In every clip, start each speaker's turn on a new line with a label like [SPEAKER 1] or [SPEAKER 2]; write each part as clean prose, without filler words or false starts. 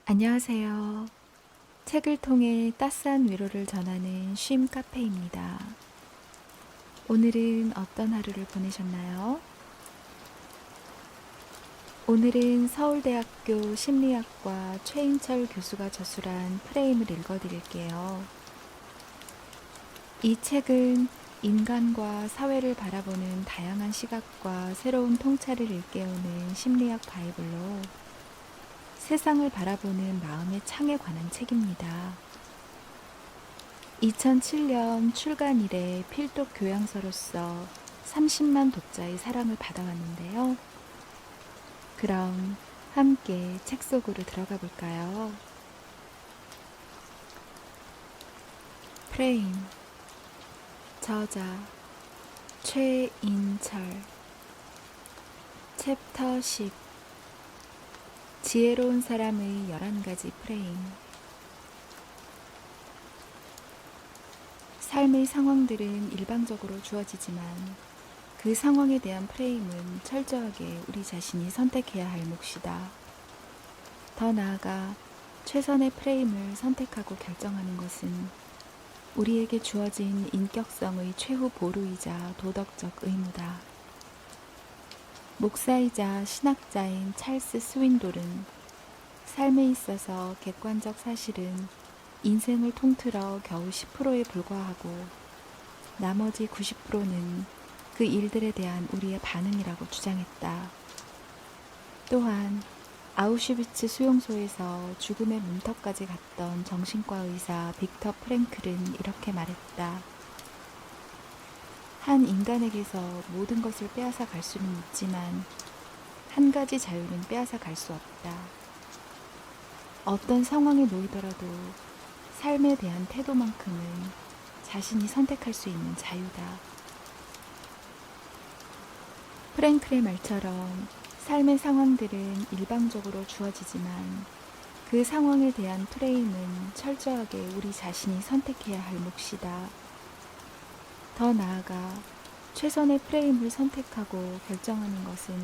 [SPEAKER 1] 안녕하세요. 책을 통해 따스한 위로를 전하는 쉼 카페입니다. 오늘은 어떤 하루를 보내셨나요? 오늘은 서울대학교 심리학과 최인철 교수가 저술한 프레임을 읽어드릴게요. 이 책은 인간과 사회를 바라보는 다양한 시각과 새로운 통찰을 일깨우는 심리학 바이블로 세상을 바라보는 마음의 창에 관한 책입니다. 2007년 출간 이래 필독 교양서로서 30만 독자의 사랑을 받아왔는데요. 그럼 함께 책 속으로 들어가 볼까요? 프레임, 저자 최인철, 챕터 10, 지혜로운 사람의 11가지 프레임. 삶의 상황들은 일방적으로 주어지지만 그 상황에 대한 프레임은 철저하게 우리 자신이 선택해야 할 몫이다. 더 나아가 최선의 프레임을 선택하고 결정하는 것은 우리에게 주어진 인격성의 최후 보루이자 도덕적 의무다. 목사이자 신학자인 찰스 스윈돌은 삶에 있어서 객관적 사실은 인생을 통틀어 겨우 10%에 불과하고 나머지 90%는 그 일들에 대한 우리의 반응이라고 주장했다. 또한 아우슈비츠 수용소에서 죽음의 문턱까지 갔던 정신과 의사 빅터 프랭클은 이렇게 말했다. 한 인간에게서 모든 것을 빼앗아 갈 수는 있지만 한 가지 자유는 빼앗아 갈 수 없다. 어떤 상황에 놓이더라도 삶에 대한 태도만큼은 자신이 선택할 수 있는 자유다. 프랭클의 말처럼 삶의 상황들은 일방적으로 주어지지만 그 상황에 대한 프레임은 철저하게 우리 자신이 선택해야 할 몫이다. 더 나아가 최선의 프레임을 선택하고 결정하는 것은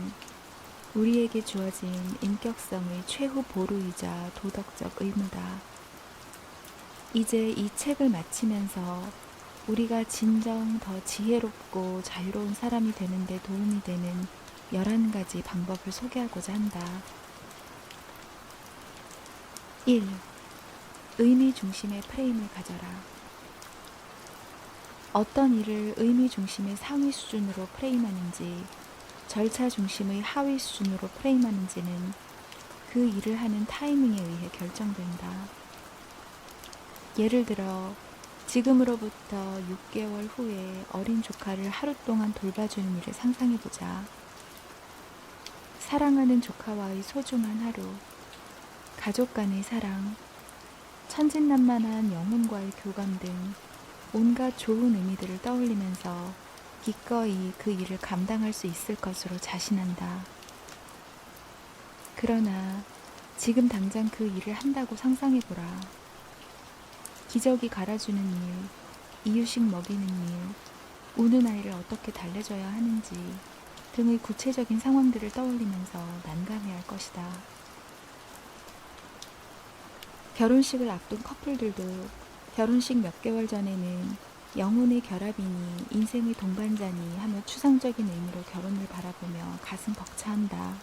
[SPEAKER 1] 우리에게 주어진 인격성의 최후 보루이자 도덕적 의무다. 이제 이 책을 마치면서 우리가 진정 더 지혜롭고 자유로운 사람이 되는 데 도움이 되는 11가지 방법을 소개하고자 한다. 1. 의미 중심의 프레임을 가져라. 어떤 일을 의미 중심의 상위 수준으로 프레임하는지 절차 중심의 하위 수준으로 프레임하는지는 그 일을 하는 타이밍에 의해 결정된다. 예를 들어 지금으로부터 6개월 후에 어린 조카를 하루 동안 돌봐주는 일을 상상해보자. 사랑하는 조카와의 소중한 하루, 가족 간의 사랑, 천진난만한 영혼과의 교감 등 온갖 좋은 의미들을 떠올리면서 기꺼이 그 일을 감당할 수 있을 것으로 자신한다. 그러나 지금 당장 그 일을 한다고 상상해보라. 기저귀 갈아주는 일, 이유식 먹이는 일, 우는 아이를 어떻게 달래줘야 하는지 등의 구체적인 상황들을 떠올리면서 난감해할 것이다. 결혼식을 앞둔 커플들도 결혼식 몇 개월 전에는 영혼의 결합이니 인생의 동반자니 하며 추상적인 의미로 결혼을 바라보며 가슴 벅차한다.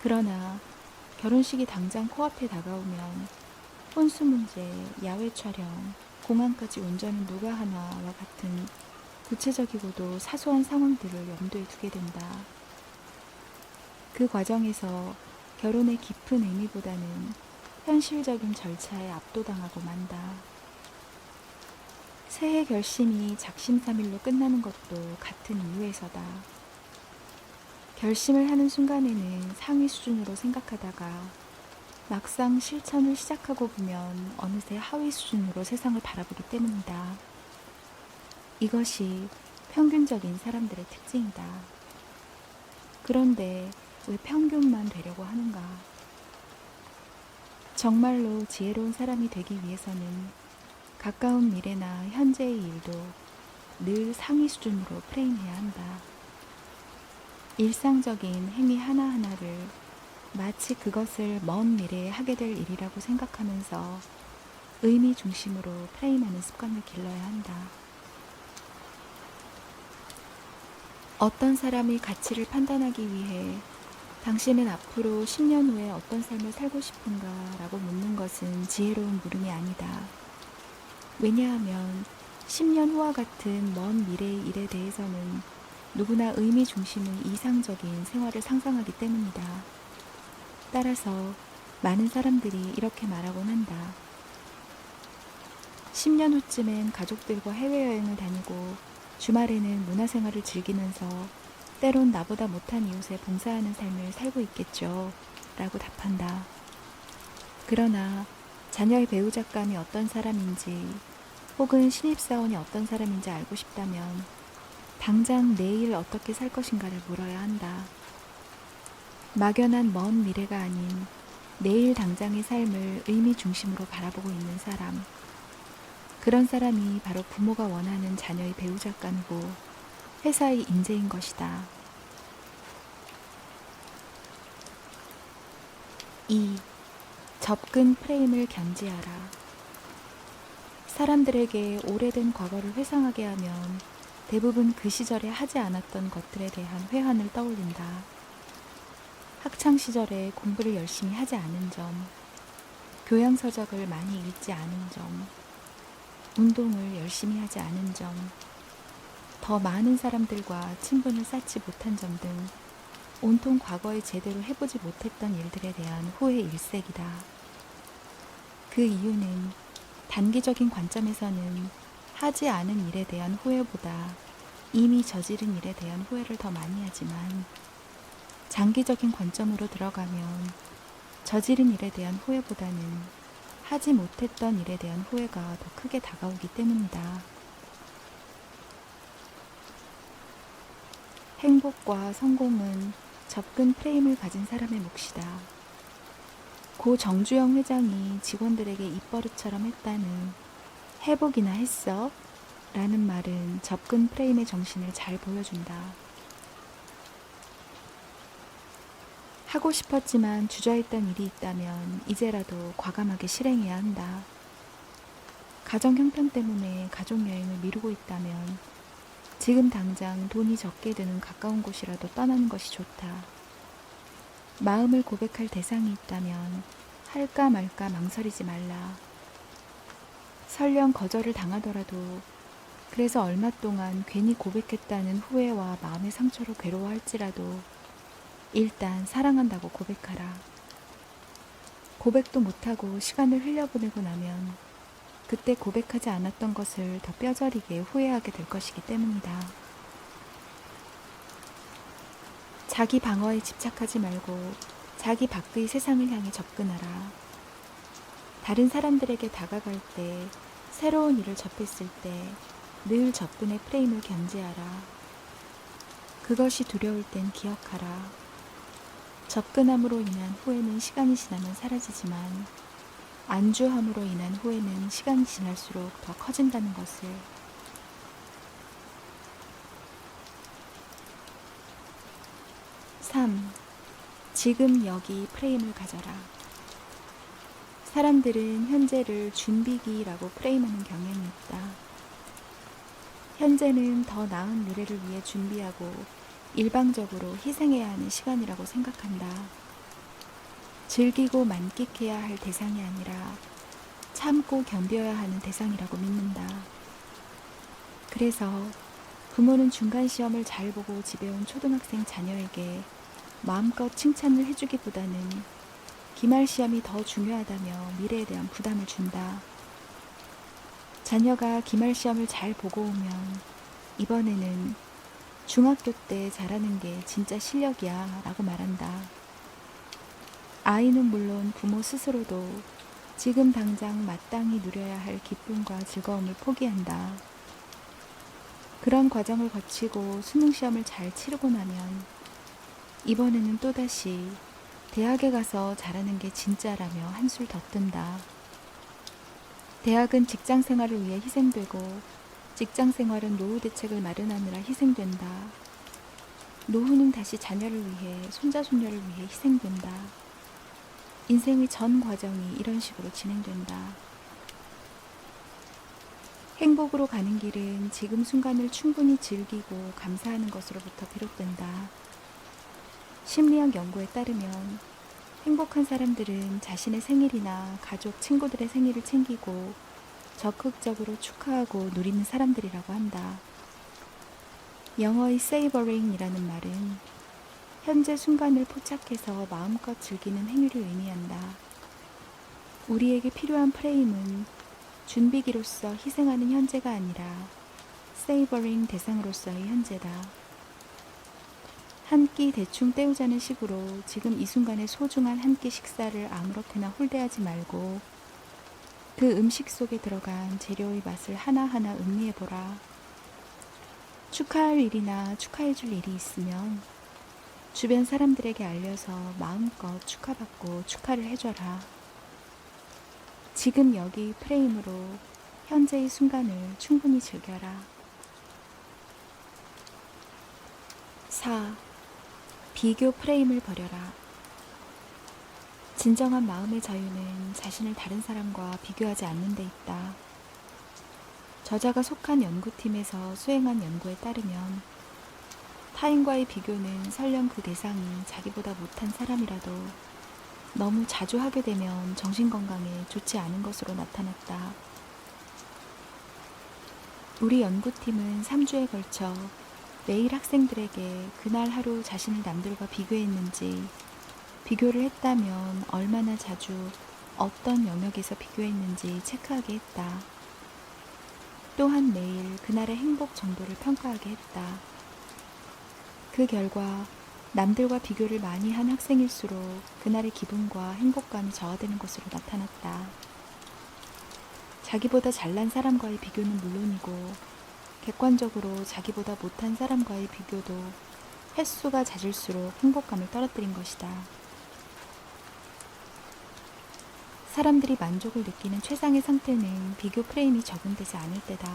[SPEAKER 1] 그러나 결혼식이 당장 코앞에 다가오면 혼수 문제, 야외 촬영, 공항까지 운전은 누가 하나와 같은 구체적이고도 사소한 상황들을 염두에 두게 된다. 그 과정에서 결혼의 깊은 의미보다는 현실적인 절차에 압도당하고 만다. 새해 결심이 작심삼일로 끝나는 것도 같은 이유에서다. 결심을 하는 순간에는 상위 수준으로 생각하다가 막상 실천을 시작하고 보면 어느새 하위 수준으로 세상을 바라보기 때문이다. 이것이 평균적인 사람들의 특징이다. 그런데 왜 평균만 되려고 하는가? 정말로 지혜로운 사람이 되기 위해서는 가까운 미래나 현재의 일도 늘 상위 수준으로 프레임해야 한다. 일상적인 행위 하나하나를 마치 그것을 먼 미래에 하게 될 일이라고 생각하면서 의미 중심으로 프레임하는 습관을 길러야 한다. 어떤 사람의 가치를 판단하기 위해 당신은 앞으로 10년 후에 어떤 삶을 살고 싶은가 라고 묻는 것은 지혜로운 물음이 아니다. 왜냐하면 10년 후와 같은 먼 미래의 일에 대해서는 누구나 의미 중심의 이상적인 생활을 상상하기 때문이다. 따라서 많은 사람들이 이렇게 말하곤 한다. 10년 후쯤엔 가족들과 해외여행을 다니고 주말에는 문화생활을 즐기면서 때론 나보다 못한 이웃에 봉사하는 삶을 살고 있겠죠. 라고 답한다. 그러나 자녀의 배우잣감이 어떤 사람인지 혹은 신입사원이 어떤 사람인지 알고 싶다면 당장 내일 어떻게 살 것인가를 물어야 한다. 막연한 먼 미래가 아닌 내일 당장의 삶을 의미 중심으로 바라보고 있는 사람. 그런 사람이 바로 부모가 원하는 자녀의 배우잣감이고 회사의 인재인 것이다. 2. 접근 프레임을 견지하라. 사람들에게 오래된 과거를 회상하게 하면 대부분 그 시절에 하지 않았던 것들에 대한 회한을 떠올린다. 학창 시절에 공부를 열심히 하지 않은 점, 교양서적을 많이 읽지 않은 점, 운동을 열심히 하지 않은 점, 더 많은 사람들과 친분을 쌓지 못한 점 등 온통 과거에 제대로 해보지 못했던 일들에 대한 후회 일색이다. 그 이유는 단기적인 관점에서는 하지 않은 일에 대한 후회보다 이미 저지른 일에 대한 후회를 더 많이 하지만 장기적인 관점으로 들어가면 저지른 일에 대한 후회보다는 하지 못했던 일에 대한 후회가 더 크게 다가오기 때문이다. 행복과 성공은 접근 프레임을 가진 사람의 몫이다. 고 정주영 회장이 직원들에게 입버릇처럼 했다는 "해보기나 했어?" 라는 말은 접근 프레임의 정신을 잘 보여준다. 하고 싶었지만 주저했던 일이 있다면 이제라도 과감하게 실행해야 한다. 가정 형편 때문에 가족 여행을 미루고 있다면 지금 당장 돈이 적게 드는 가까운 곳이라도 떠나는 것이 좋다. 마음을 고백할 대상이 있다면 할까 말까 망설이지 말라. 설령 거절을 당하더라도 그래서 얼마 동안 괜히 고백했다는 후회와 마음의 상처로 괴로워할지라도 일단 사랑한다고 고백하라. 고백도 못하고 시간을 흘려보내고 나면 그때 고백하지 않았던 것을 더 뼈저리게 후회하게 될 것이기 때문이다. 자기 방어에 집착하지 말고 자기 밖의 세상을 향해 접근하라. 다른 사람들에게 다가갈 때, 새로운 일을 접했을 때 늘 접근의 프레임을 견지하라. 그것이 두려울 땐 기억하라. 접근함으로 인한 후회는 시간이 지나면 사라지지만 안주함으로 인한 후회는 시간이 지날수록 더 커진다는 것을. 3. 지금 여기 프레임을 가져라. 사람들은 현재를 준비기라고 프레임하는 경향이 있다. 현재는 더 나은 미래를 위해 준비하고 일방적으로 희생해야 하는 시간이라고 생각한다. 즐기고 만끽해야 할 대상이 아니라 참고 견뎌야 하는 대상이라고 믿는다. 그래서 부모는 중간 시험을 잘 보고 집에 온 초등학생 자녀에게 마음껏 칭찬을 해주기보다는 기말 시험이 더 중요하다며 미래에 대한 부담을 준다. 자녀가 기말 시험을 잘 보고 오면 이번에는 중학교 때 잘하는 게 진짜 실력이야 라고 말한다. 아이는 물론 부모 스스로도 지금 당장 마땅히 누려야 할 기쁨과 즐거움을 포기한다. 그런 과정을 거치고 수능 시험을 잘 치르고 나면 이번에는 또다시 대학에 가서 잘하는 게 진짜라며 한술 더 뜬다. 대학은 직장 생활을 위해 희생되고 직장 생활은 노후 대책을 마련하느라 희생된다. 노후는 다시 자녀를 위해, 손자 손녀를 위해 희생된다. 인생의 전 과정이 이런 식으로 진행된다. 행복으로 가는 길은 지금 순간을 충분히 즐기고 감사하는 것으로부터 비롯된다. 심리학 연구에 따르면 행복한 사람들은 자신의 생일이나 가족, 친구들의 생일을 챙기고 적극적으로 축하하고 누리는 사람들이라고 한다. 영어의 savoring이라는 말은 현재 순간을 포착해서 마음껏 즐기는 행위를 의미한다. 우리에게 필요한 프레임은 준비기로서 희생하는 현재가 아니라 savoring 대상으로서의 현재다. 한 끼 대충 때우자는 식으로 지금 이 순간의 소중한 한 끼 식사를 아무렇게나 홀대하지 말고 그 음식 속에 들어간 재료의 맛을 하나하나 음미해보라. 축하할 일이나 축하해줄 일이 있으면 주변 사람들에게 알려서 마음껏 축하받고 축하를 해줘라. 지금 여기 프레임으로 현재의 순간을 충분히 즐겨라. 4. 비교 프레임을 버려라. 진정한 마음의 자유는 자신을 다른 사람과 비교하지 않는 데 있다. 저자가 속한 연구팀에서 수행한 연구에 따르면 타인과의 비교는 설령 그 대상이 자기보다 못한 사람이라도 너무 자주 하게 되면 정신건강에 좋지 않은 것으로 나타났다. 우리 연구팀은 3주에 걸쳐 매일 학생들에게 그날 하루 자신을 남들과 비교했는지, 비교를 했다면 얼마나 자주 어떤 영역에서 비교했는지 체크하게 했다. 또한 매일 그날의 행복 정도를 평가하게 했다. 그 결과 남들과 비교를 많이 한 학생일수록 그날의 기분과 행복감이 저하되는 것으로 나타났다. 자기보다 잘난 사람과의 비교는 물론이고 객관적으로 자기보다 못한 사람과의 비교도 횟수가 잦을수록 행복감을 떨어뜨린 것이다. 사람들이 만족을 느끼는 최상의 상태는 비교 프레임이 적용되지 않을 때다.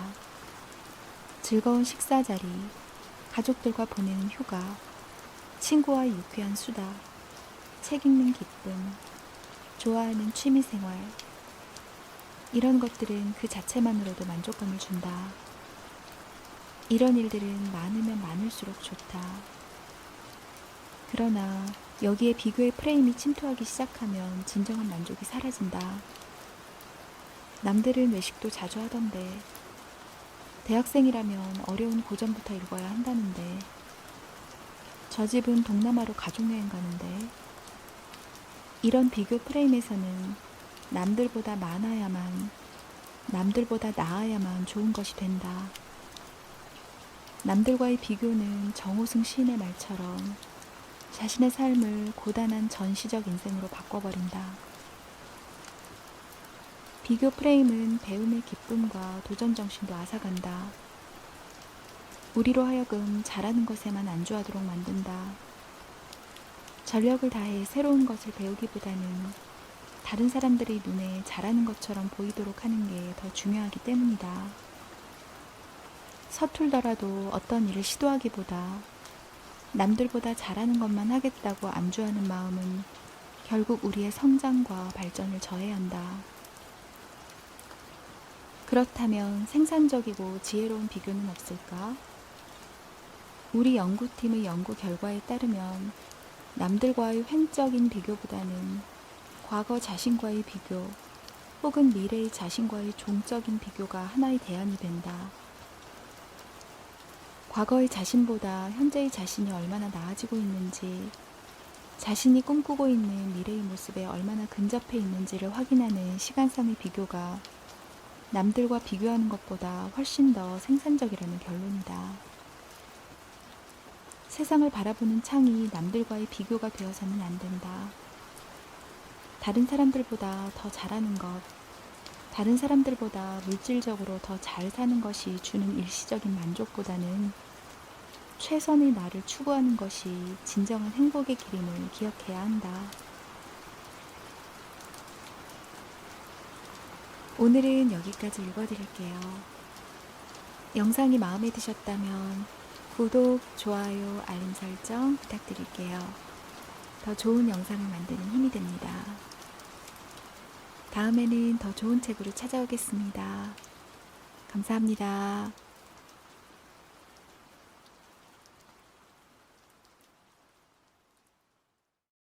[SPEAKER 1] 즐거운 식사 자리, 가족들과 보내는 휴가, 친구와의 유쾌한 수다, 책 읽는 기쁨, 좋아하는 취미 생활, 이런 것들은 그 자체만으로도 만족감을 준다. 이런 일들은 많으면 많을수록 좋다. 그러나 여기에 비교의 프레임이 침투하기 시작하면 진정한 만족이 사라진다. 남들은 외식도 자주 하던데, 대학생이라면 어려운 고전부터 읽어야 한다는데, 저 집은 동남아로 가족여행 가는데, 이런 비교 프레임에서는 남들보다 많아야만, 남들보다 나아야만 좋은 것이 된다. 남들과의 비교는 정호승 시인의 말처럼 자신의 삶을 고단한 전시적 인생으로 바꿔버린다. 비교 프레임은 배움의 기쁨과 도전 정신도 앗아간다. 우리로 하여금 잘하는 것에만 안주하도록 만든다. 전력을 다해 새로운 것을 배우기보다는 다른 사람들의 눈에 잘하는 것처럼 보이도록 하는 게 더 중요하기 때문이다. 서툴더라도 어떤 일을 시도하기보다 남들보다 잘하는 것만 하겠다고 안주하는 마음은 결국 우리의 성장과 발전을 저해한다. 그렇다면 생산적이고 지혜로운 비교는 없을까? 우리 연구팀의 연구 결과에 따르면 남들과의 횡적인 비교보다는 과거 자신과의 비교 혹은 미래의 자신과의 종적인 비교가 하나의 대안이 된다. 과거의 자신보다 현재의 자신이 얼마나 나아지고 있는지, 자신이 꿈꾸고 있는 미래의 모습에 얼마나 근접해 있는지를 확인하는 시간상의 비교가 남들과 비교하는 것보다 훨씬 더 생산적이라는 결론이다. 세상을 바라보는 창이 남들과의 비교가 되어서는 안 된다. 다른 사람들보다 더 잘하는 것, 다른 사람들보다 물질적으로 더 잘 사는 것이 주는 일시적인 만족보다는 최선의 나를 추구하는 것이 진정한 행복의 길임을 기억해야 한다. 오늘은 여기까지 읽어드릴게요. 영상이 마음에 드셨다면 구독, 좋아요, 알림 설정 부탁드릴게요. 더 좋은 영상을 만드는 힘이 됩니다. 다음에는 더 좋은 책으로 찾아오겠습니다. 감사합니다.